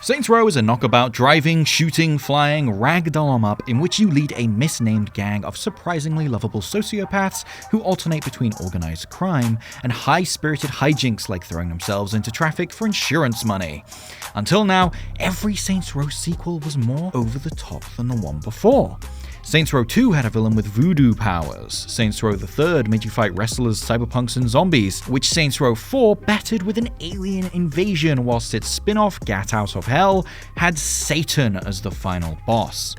Saints Row is a knockabout driving, shooting, flying, ragdoll 'em up in which you lead a misnamed gang of surprisingly lovable sociopaths who alternate between organized crime and high-spirited hijinks like throwing themselves into traffic for insurance money. Until now, every Saints Row sequel was more over the top than the one before. Saints Row 2 had a villain with voodoo powers, Saints Row the 3rd made you fight wrestlers, cyberpunks and zombies, which Saints Row 4 battered with an alien invasion, whilst its spin-off Gat Out of Hell had Satan as the final boss.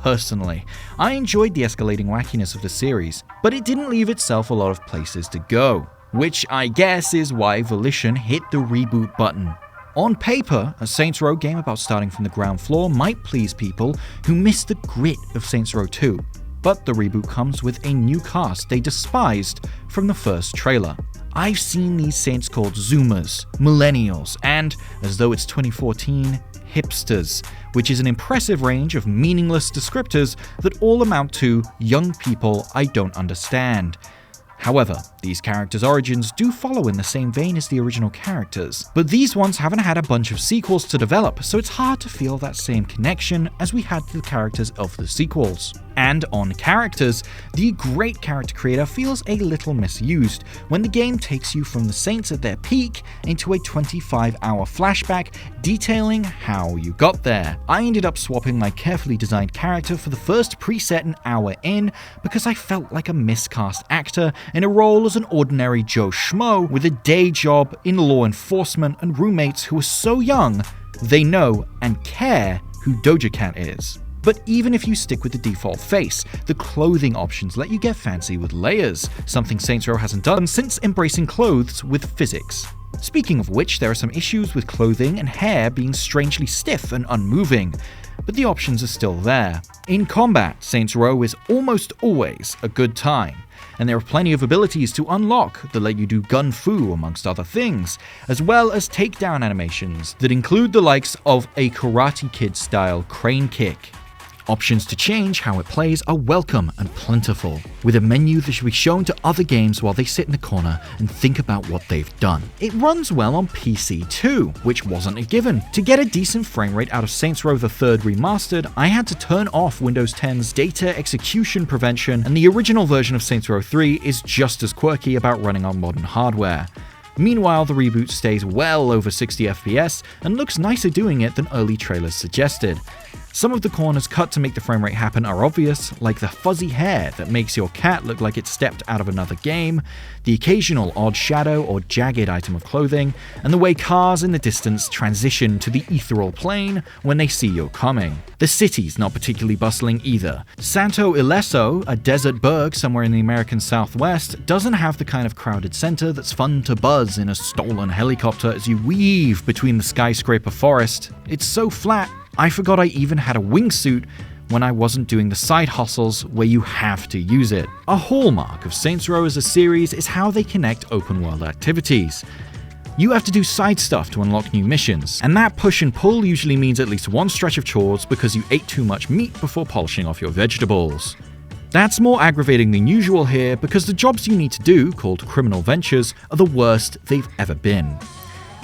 Personally, I enjoyed the escalating wackiness of the series, but it didn't leave itself a lot of places to go, which I guess is why Volition hit the reboot button. On paper, a Saints Row game about starting from the ground floor might please people who miss the grit of Saints Row 2, but the reboot comes with a new cast they despised from the first trailer. I've seen these saints called Zoomers, Millennials, and, as though it's 2014, hipsters, which is an impressive range of meaningless descriptors that all amount to young people I don't understand. However, these characters' origins do follow in the same vein as the original characters, but these ones haven't had a bunch of sequels to develop, so it's hard to feel that same connection as we had to the characters of the sequels. And on characters, the great character creator feels a little misused when the game takes you from the Saints at their peak into a 25-hour flashback detailing how you got there. I ended up swapping my carefully designed character for the first preset an hour in because I felt like a miscast actor in a role as an ordinary Joe Schmo with a day job in law enforcement and roommates who are so young they know and care who Doja Cat is. But even if you stick with the default face, the clothing options let you get fancy with layers, something Saints Row hasn't done since embracing clothes with physics. Speaking of which, there are some issues with clothing and hair being strangely stiff and unmoving, but the options are still there. In combat, Saints Row is almost always a good time, and there are plenty of abilities to unlock that let you do gun fu amongst other things, as well as takedown animations that include the likes of a Karate Kid style crane kick. Options to change how it plays are welcome and plentiful, with a menu that should be shown to other games while they sit in the corner and think about what they've done. It runs well on PC too, which wasn't a given. To get a decent frame rate out of Saints Row the 3rd Remastered, I had to turn off Windows 10's data execution prevention, and the original version of Saints Row 3 is just as quirky about running on modern hardware. Meanwhile, the reboot stays well over 60 FPS and looks nicer doing it than early trailers suggested. Some of the corners cut to make the frame rate happen are obvious, like the fuzzy hair that makes your cat look like it stepped out of another game, the occasional odd shadow or jagged item of clothing, and the way cars in the distance transition to the ethereal plane when they see you're coming. The city's not particularly bustling either. Santo Ileso, a desert burg somewhere in the American Southwest, doesn't have the kind of crowded center that's fun to buzz in a stolen helicopter as you weave between the skyscraper forest. It's so flat, I forgot I even had a wingsuit when I wasn't doing the side hustles where you have to use it. A hallmark of Saints Row as a series is how they connect open world activities. You have to do side stuff to unlock new missions, and that push and pull usually means at least one stretch of chores because you ate too much meat before polishing off your vegetables. That's more aggravating than usual here because the jobs you need to do, called criminal ventures, are the worst they've ever been.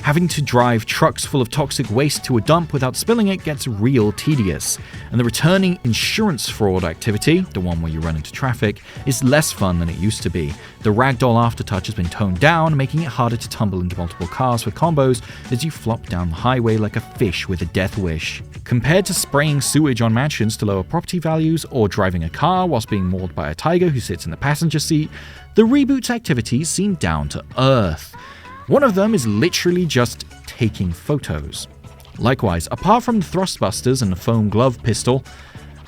Having to drive trucks full of toxic waste to a dump without spilling it gets real tedious, and the returning insurance fraud activity, the one where you run into traffic, is less fun than it usst to be. The ragdoll aftertouch has been toned down, making it harder to tumble into multiple cars with combos as you flop down the highway like a fish with a death wish. Compared to spraying sewage on mansions to lower property values or driving a car whilst being mauled by a tiger who sits in the passenger seat, the reboot's activities seem down to earth. One of them is literally just taking photos. Likewise, apart from the thrustbusters and the foam glove pistol,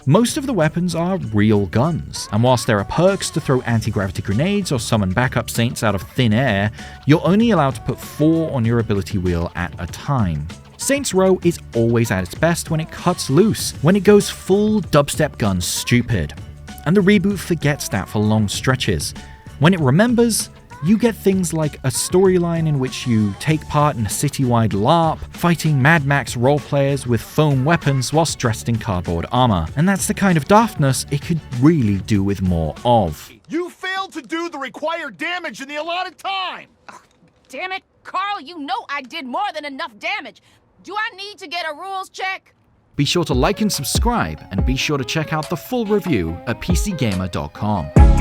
most of the weapons are real guns, and whilst there are perks to throw anti-gravity grenades or summon backup saints out of thin air, you're only allowed to put 4 on your ability wheel at a time. Saints Row is always at its best when it cuts loose, when it goes full dubstep gun stupid. And the reboot forgets that for long stretches. When it remembers, you get things like a storyline in which you take part in a citywide LARP, fighting Mad Max roleplayers with foam weapons whilst dressed in cardboard armor. And that's the kind of daftness it could really do with more of. You failed to do the required damage in the allotted time! Damn it, Carl, you know I did more than enough damage. Do I need to get a rules check? Be sure to like and subscribe, and be sure to check out the full review at pcgamer.com.